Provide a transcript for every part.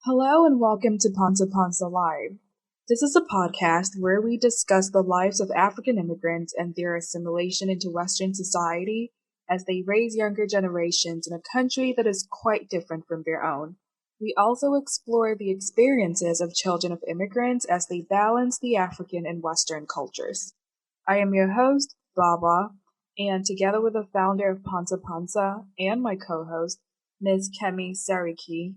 Hello and welcome to Pansa Pansa Live. This is a podcast where we discuss the lives of African immigrants and their assimilation into Western society as they raise younger generations in a country that is quite different from their own. We also explore the experiences of children of immigrants as they balance the African and Western cultures. I am your host, Baba, and together with the founder of Pansa Pansa and my co-host, Ms. Kemi Sariki,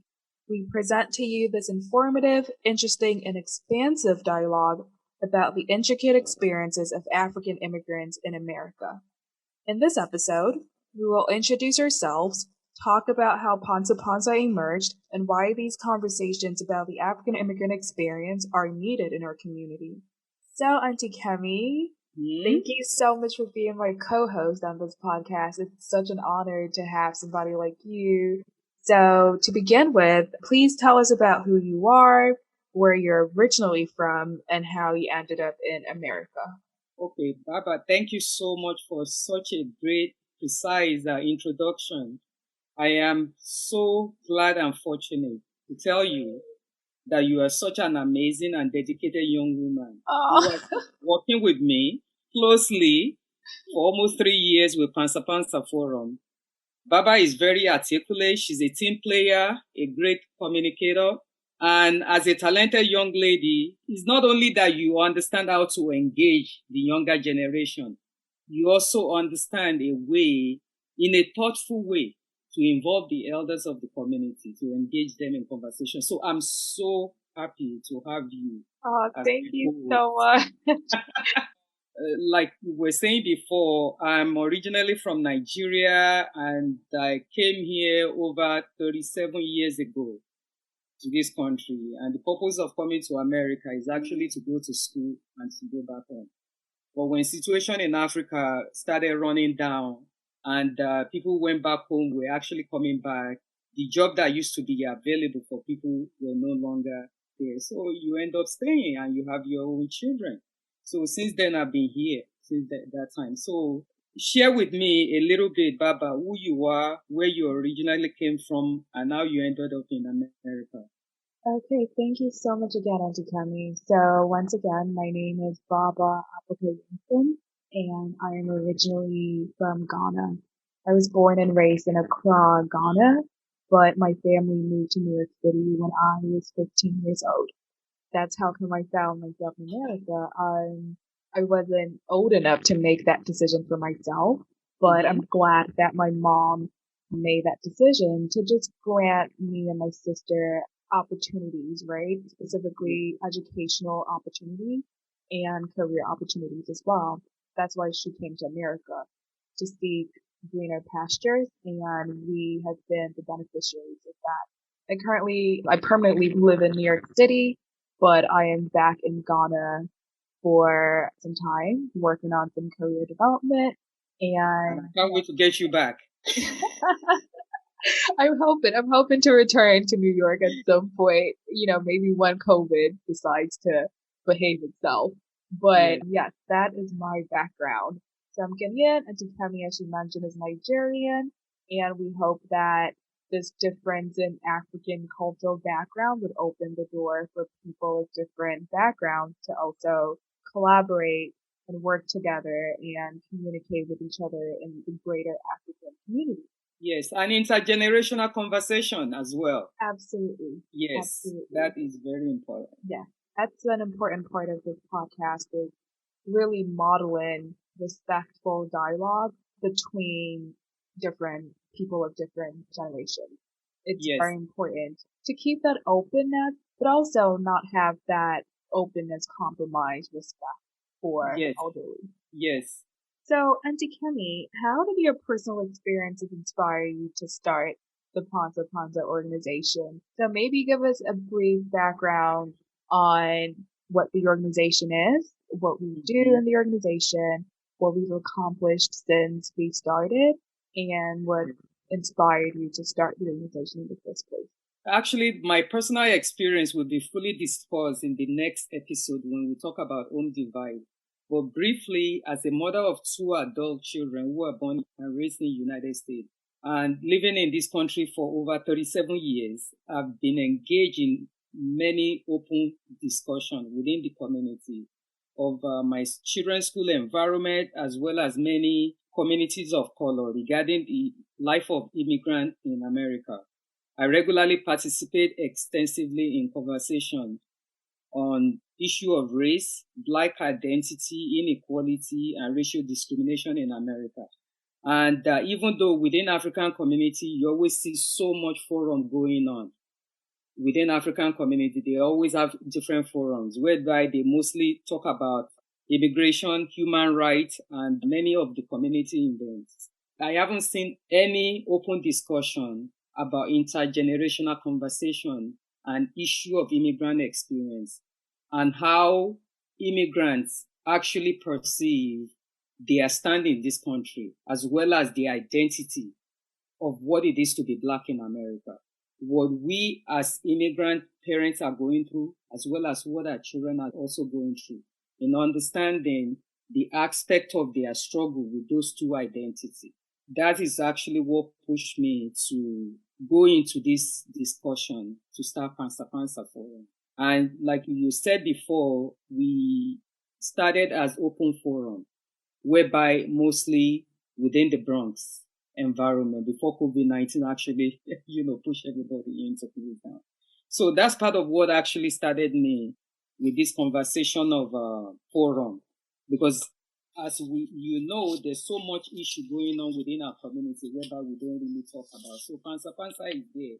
we present to you this informative, interesting, and expansive dialogue about the intricate experiences of African immigrants in America. In this episode, we will introduce ourselves, talk about how Pansa Pansa emerged, and why these conversations about the African immigrant experience are needed in our community. So, Auntie Kemi, thank you so much for being my co-host on this podcast. It's such an honor to have somebody like you. So, to begin with, please tell us about who you are, where you're originally from, and how you ended up in America. Okay, Baba, thank you so much for such a great, precise introduction. I am so glad and fortunate to tell you that you are such an amazing and dedicated young woman. You are working with me closely for almost 3 years with Pansa Pansa Forum. Baba is very articulate. She's a team player, a great communicator. And as a talented young lady, it's not only that you understand how to engage the younger generation, you also understand a way, in a thoughtful way, to involve the elders of the community, to engage them in conversation. So I'm so happy to have you. Oh, thank you so much. Like we were saying before, I'm originally from Nigeria and I came here over 37 years ago to this country. And the purpose of coming to America is actually to go to school and to go back home. But when situation in Africa started running down and people went back home, were actually coming back, the job that used to be available for people were no longer there. So you end up staying and you have your own children. So since then, I've been here since that time. So share with me a little bit, Baba, who you are, where you originally came from, and how you ended up in America. Okay, thank you so much again, Auntie Kemi. So once again, my name is Baba Apoko, and I am originally from Ghana. I was born and raised in Accra, Ghana, but my family moved to New York City when I was 15 years old. That's how come I found myself in America. I wasn't old enough to make that decision for myself, but I'm glad that my mom made that decision to just grant me and my sister opportunities, right? Specifically educational opportunities and career opportunities as well. That's why she came to America to seek greener pastures, and we have been the beneficiaries of that. I permanently live in New York City, but I am back in Ghana for some time, working on some career development. And I can't wait to get you back. I'm hoping to return to New York at some point, maybe when COVID decides to behave itself. But yes, that is my background. So I'm Ghanaian, and Kemi, as you mentioned, is Nigerian. And we hope that this difference in African cultural background would open the door for people of different backgrounds to also collaborate and work together and communicate with each other in the greater African community. Yes, an intergenerational conversation as well. Absolutely. Yes, Absolutely. that is very important. Yeah, that's an important part of this podcast is really modeling respectful dialogue between different people of different generations. It's very important to keep that openness, but also not have that openness compromise respect for elderly. Yes. So, Auntie Kemi, how did your personal experiences inspire you to start the Pansa Pansa organization? So maybe give us a brief background on what the organization is, what we do in the organization, what we've accomplished since we started, and what inspired you to start the organization in the first place. Actually, my personal experience will be fully discussed in the next episode when we talk about home divide. But briefly, as a mother of two adult children who were born and raised in the United States, And living in this country for over 37 years, I've been engaged in many open discussions within the community of my children's school environment, as well as many communities of color regarding the life of immigrants in America. I regularly participate extensively in conversation on issue of race, Black identity, inequality, and racial discrimination in America. And even though within African community, you always see so much forum going on. Within African community, they always have different forums whereby they mostly talk about immigration, human rights, and many of the community events. I haven't seen any open discussion about intergenerational conversation and issue of immigrant experience and how immigrants actually perceive their standing in this country, as well as the identity of what it is to be Black in America. What we as immigrant parents are going through, as well as what our children are also going through, in understanding the aspect of their struggle with those two identities. That is actually what pushed me to go into this discussion to start Pansa Pansa Forum. And like you said before, we started as open forum, whereby mostly within the Bronx environment before COVID-19 actually, pushed everybody into close down. So that's part of what actually started me with this conversation of forum, because as there's so much issue going on within our community whereby we don't really talk about. So Pansa Pansa is there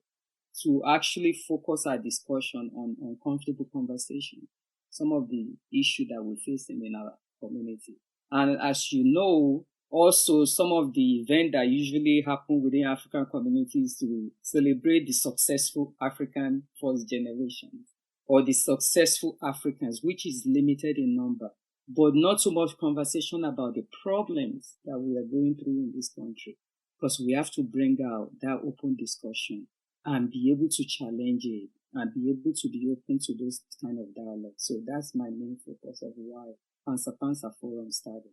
to actually focus our discussion on uncomfortable conversation, some of the issue that we're facing in our community. And as you know, also some of the events that usually happen within African communities to celebrate the successful African first generations or the successful Africans, which is limited in number, but not so much conversation about the problems that we are going through in this country, because we have to bring out that open discussion and be able to challenge it and be able to be open to those kind of dialogue. So that's my main focus of why Pansa Pansa Forum started.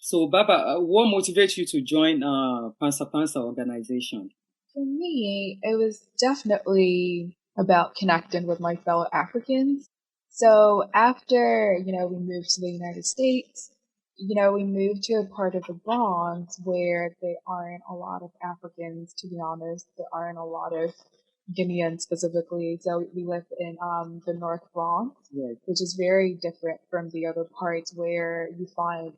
So Baba, what motivates you to join Pansa Pansa organization? For me, it was definitely about connecting with my fellow Africans. So after, we moved to the United States, we moved to a part of the Bronx where there aren't a lot of Africans, to be honest. There aren't a lot of Guineans specifically. So we live in the North Bronx, Yes. which is very different from the other parts where you find,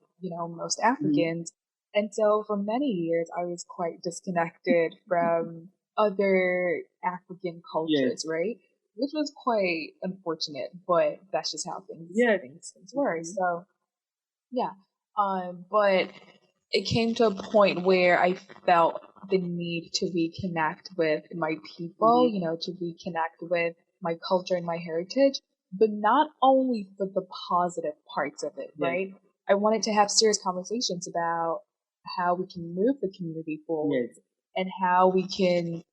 most Africans. And so for many years, I was quite disconnected from other African cultures, Yes. right? Which was quite unfortunate, but that's just how Yeah. things work. So yeah. But it came to a point where I felt the need to reconnect with my people, to reconnect with my culture and my heritage, but not only for the positive parts of it, Yes. right? I wanted to have serious conversations about how we can move the community forward Yes. and how we can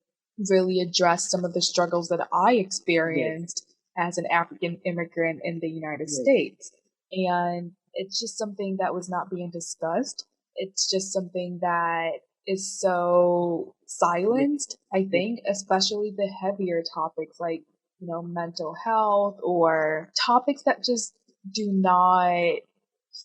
really address some of the struggles that I experienced as an African immigrant in the United Yes. States. And it's just something that was not being discussed. It's just something that is so silenced, I think, especially the heavier topics like, mental health or topics that just do not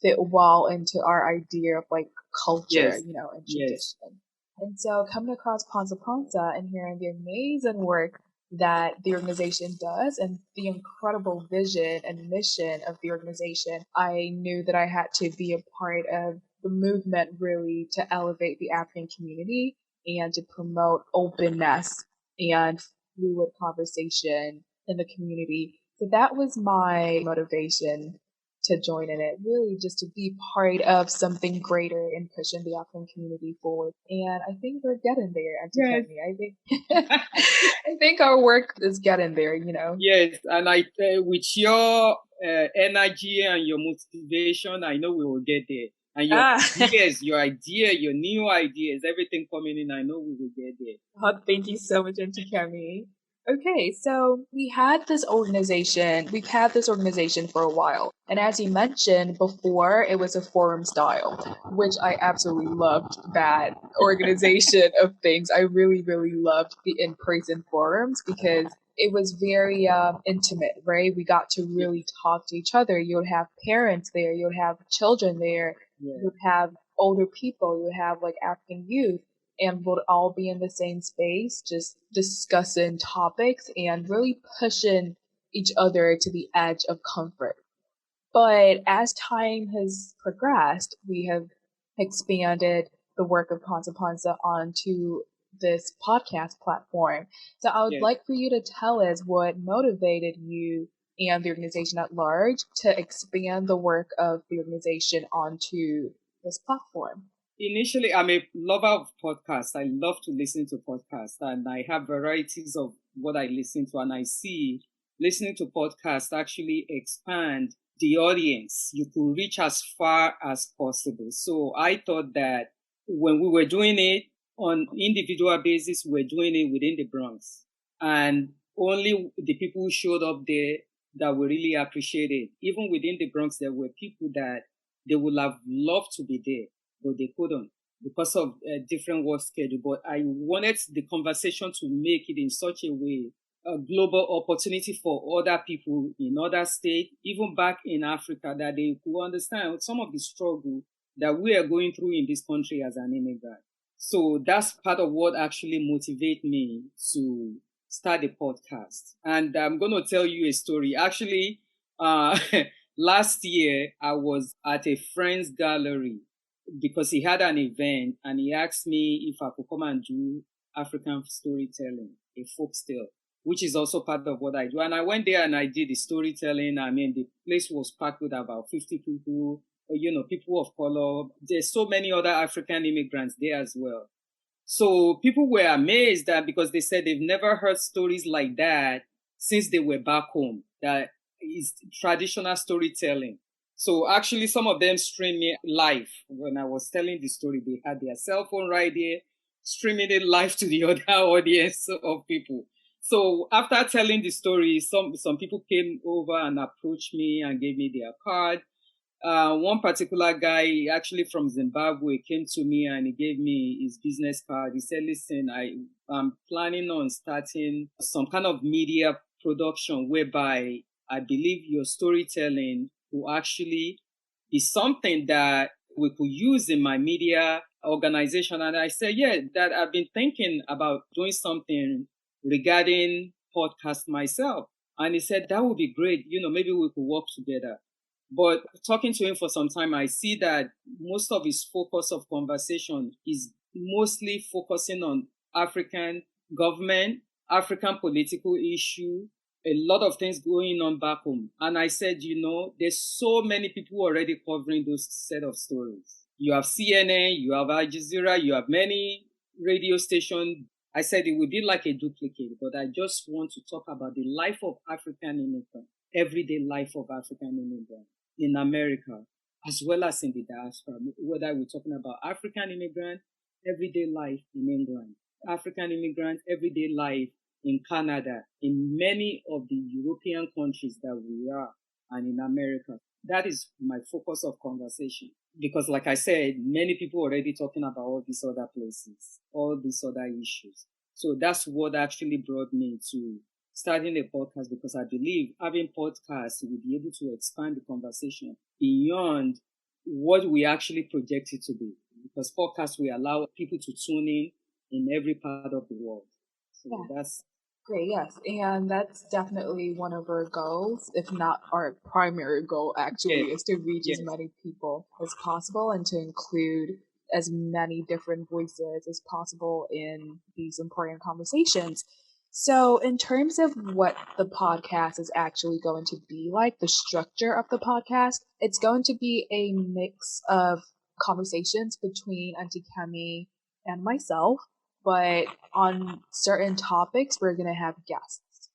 fit well into our idea of like culture, Yes. and Yes. tradition. And so coming across Pansa Pansa and hearing the amazing work that the organization does and the incredible vision and mission of the organization, I knew that I had to be a part of the movement really to elevate the African community and to promote openness and fluid conversation in the community. So that was my motivation to join in it, really just to be part of something greater in pushing the African community forward. And I think we're getting there, Auntie Yes. Kemi. I think I think our work is getting there, Yes, and with your energy and your motivation, I know we will get there. And your ideas, your new ideas, everything coming in, I know we will get there. Oh, thank you so much, Auntie Kemi. Okay, so we've had this organization for a while. And as you mentioned before, it was a forum style, which I absolutely loved that organization of things. I really, really loved the in-person forums because it was very intimate, right? We got to Yeah, really talk to each other. You would have parents there, you would have children there, you yeah, would have older people, you would have like African youth and we'll all be in the same space, just discussing topics and really pushing each other to the edge of comfort. But as time has progressed, we have expanded the work of Pansa Pansa onto this podcast platform. So I would yeah. like for you to tell us what motivated you and the organization at large to expand the work of the organization onto this platform. Initially, I'm a lover of podcasts. I love to listen to podcasts, and I have varieties of what I listen to. And I see listening to podcasts actually expand the audience. You could reach as far as possible. So I thought that when we were doing it on individual basis, we were doing it within the Bronx, and only the people who showed up there that were really appreciated. Even within the Bronx, there were people that they would have loved to be there but they couldn't because of a different work schedule. But I wanted the conversation to make it in such a way, a global opportunity for other people in other states, even back in Africa, that they could understand some of the struggle that we are going through in this country as an immigrant. So that's part of what actually motivated me to start the podcast. And I'm going to tell you a story. Actually, last year I was at a friend's gallery because he had an event and he asked me if I could come and do African storytelling, a folk tale, which is also part of what I do. And I went there and I did the storytelling. I mean, the place was packed with about 50 people, people of color. There's so many other African immigrants there as well. So people were amazed that because they said they've never heard stories like that since they were back home. That is traditional storytelling. So actually, some of them streamed me live when I was telling the story. They had their cell phone right there, streaming it live to the other audience of people. So after telling the story, some people came over and approached me and gave me their card. One particular guy, actually from Zimbabwe, came to me and he gave me his business card. He said, "Listen, am planning on starting some kind of media production whereby I believe your storytelling will actually be something that we could use in my media organization." And I said, "Yeah, that I've been thinking about doing something regarding podcast myself." And he said, "That would be great. Maybe we could work together." But talking to him for some time, I see that most of his focus of conversation is mostly focusing on African government, African political issue, a lot of things going on back home. And I said, there's so many people already covering those set of stories. You have CNN, you have Al Jazeera, you have many radio stations. I said it would be like a duplicate, but I just want to talk about the life of African immigrant, everyday life of African immigrant in America, as well as in the diaspora, whether we're talking about African immigrant, everyday life in England, African immigrant, everyday life in Canada, in many of the European countries that we are, and in America. That is my focus of conversation. Because like I said, many people already talking about all these other places, all these other issues. So that's what actually brought me to starting a podcast, because I believe having podcasts will be able to expand the conversation beyond what we actually project it to be. Because podcasts will allow people to tune in every part of the world. So Yeah. that's Great, yes. And that's definitely one of our goals, if not our primary goal, actually, yes, is to reach as yes. many people as possible and to include as many different voices as possible in these important conversations. So, in terms of what the podcast is actually going to be like, the structure of the podcast, it's going to be a mix of conversations between Auntie Kemi and myself, but on certain topics, we're going to have guests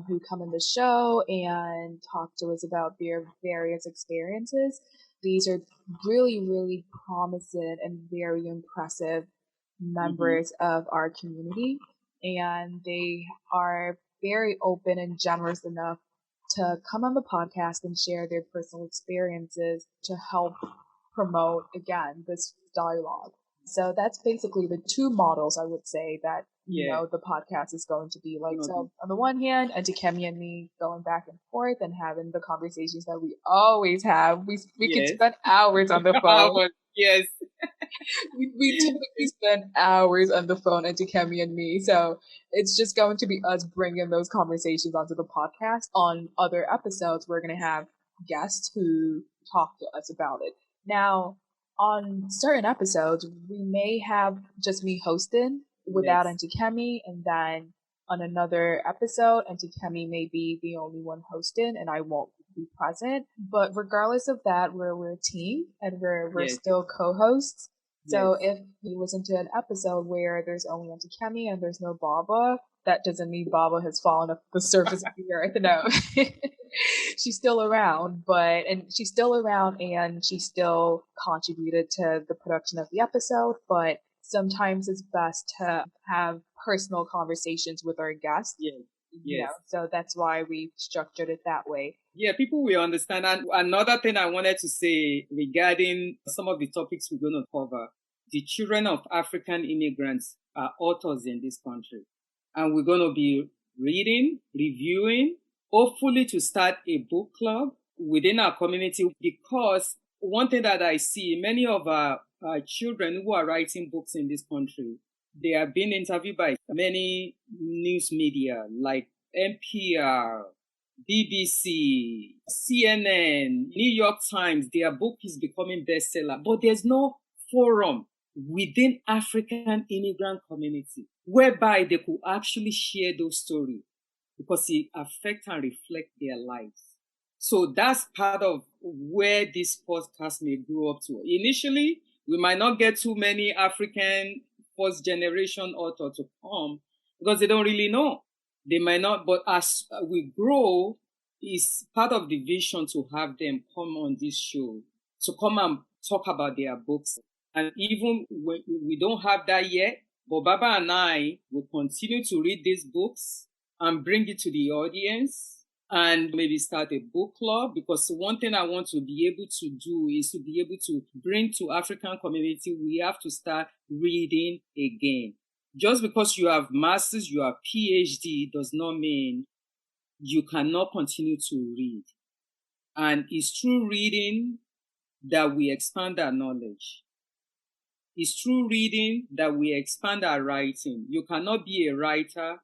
who come in the show and talk to us about their various experiences. These are really, really promising and very impressive Mm-hmm. members of our community, and they are very open and generous enough to come on the podcast and share their personal experiences to help promote, again, this dialogue. So that's basically the two models I would say that, the podcast is going to be like. So on the one hand, Auntie Kemi and me going back and forth and having the conversations that we always have. We could spend hours on the phone. Yes. we typically spend hours on the phone, Auntie Kemi and me. So it's just going to be us bringing those conversations onto the podcast. On other episodes, we're going to have guests who talk to us about it. Now, on certain episodes, we may have just me hosting without Auntie Kemi, and then on another episode, Auntie Kemi may be the only one hosting, and I won't be present. But regardless of that, we're a team, and we're still co-hosts. So if you listen to an episode where there's only Auntie Kemi and there's no Baaba, that doesn't mean Baaba has fallen off the surface of the earth. No. She's still around, and she still contributed to the production of the episode, but sometimes it's best to have personal conversations with our guests. Yes. So that's why we structured it that way. Yeah, people will understand. And another thing I wanted to say regarding some of the topics we're going to cover, the children of African immigrants are authors in this country. And we're going to be reading, reviewing, hopefully to start a book club within our community, because one thing that I see, many of our children who are writing books in this country, they are being interviewed by many news media like NPR, BBC, CNN, New York Times. Their book is becoming bestseller, but there's no forum within African immigrant community whereby they could actually share those stories, because it affects and reflects their lives. So that's part of where this podcast may grow up to. Initially, we might not get too many African first generation authors to come because they don't really know. They might not, but as we grow, it's part of the vision to have them come on this show, to come and talk about their books. And even when we don't have that yet, but Baaba and I will continue to read these books and bring it to the audience and maybe start a book club, because one thing I want to be able to do is to be able to bring to African community, we have to start reading again. Just because you have masters, you have PhD does not mean you cannot continue to read. And it's through reading that we expand our knowledge. It's through reading that we expand our writing. You cannot be a writer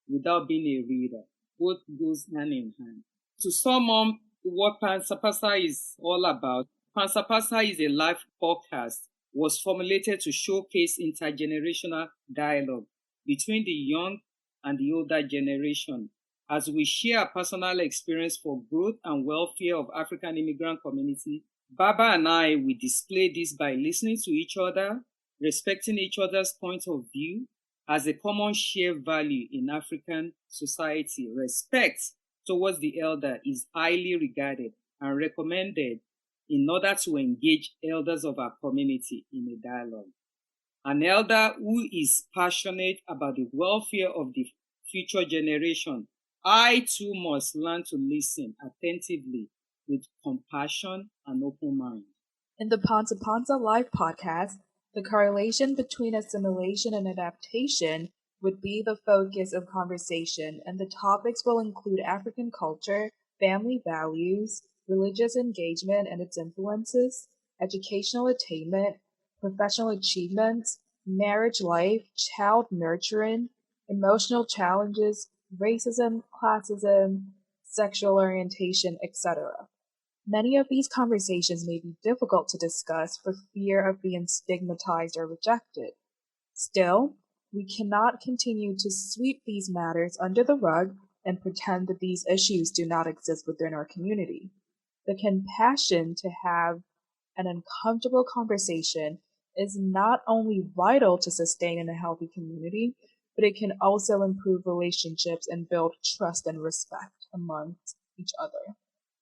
without being a reader. Both goes hand in hand. To sum up what Pansa Pansa is all about, Pansa Pansa is a live podcast, was formulated to showcase intergenerational dialogue between the young and the older generation as we share our personal experience for growth and welfare of African immigrant community. Baaba and I will display this by listening to each other, respecting each other's point of view, as a common shared value in African society. Respect towards the elder is highly regarded and recommended in order to engage elders of our community in a dialogue. An elder who is passionate about the welfare of the future generation, I too must learn to listen attentively with compassion and open mind. In the Pansa Pansa Live podcast, the correlation between assimilation and adaptation would be the focus of conversation, and the topics will include African culture, family values, religious engagement and its influences, educational attainment, professional achievements, marriage life, child nurturing, emotional challenges, racism, classism, sexual orientation, etc. Many of these conversations may be difficult to discuss for fear of being stigmatized or rejected. Still, we cannot continue to sweep these matters under the rug and pretend that these issues do not exist within our community. The compassion to have an uncomfortable conversation is not only vital to sustain in a healthy community, but it can also improve relationships and build trust and respect amongst each other.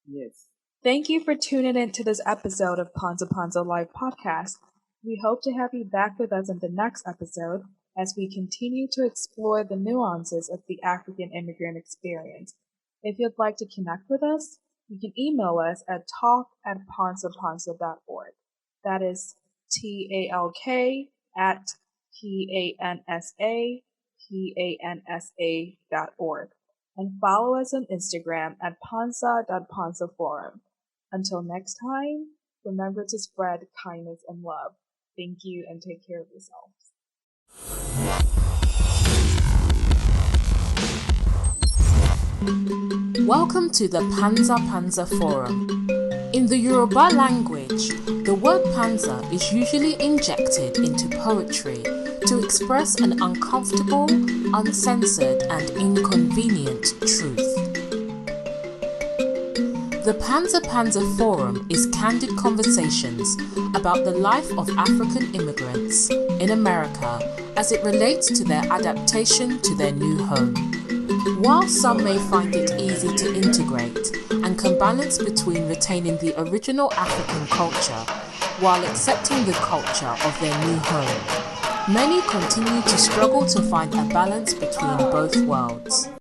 Yes. Thank you for tuning in to this episode of Pansa Pansa Live Podcast. We hope to have you back with us in the next episode, as we continue to explore the nuances of the African immigrant experience. If you'd like to connect with us, you can email us at talk@pansapansa.org. That is TALK at PANSAPANSA.org. And follow us on Instagram at pansa.pansaforum. Until next time, remember to spread kindness and love. Thank you and take care of yourselves. Welcome to the Pansa Pansa Forum. In the Yoruba language, the word pansa is usually injected into poetry to express an uncomfortable, uncensored, and inconvenient truth. The Pansa Pansa Forum is candid conversations about the life of African immigrants in America as it relates to their adaptation to their new home. While some may find it easy to integrate and can balance between retaining the original African culture while accepting the culture of their new home, many continue to struggle to find a balance between both worlds.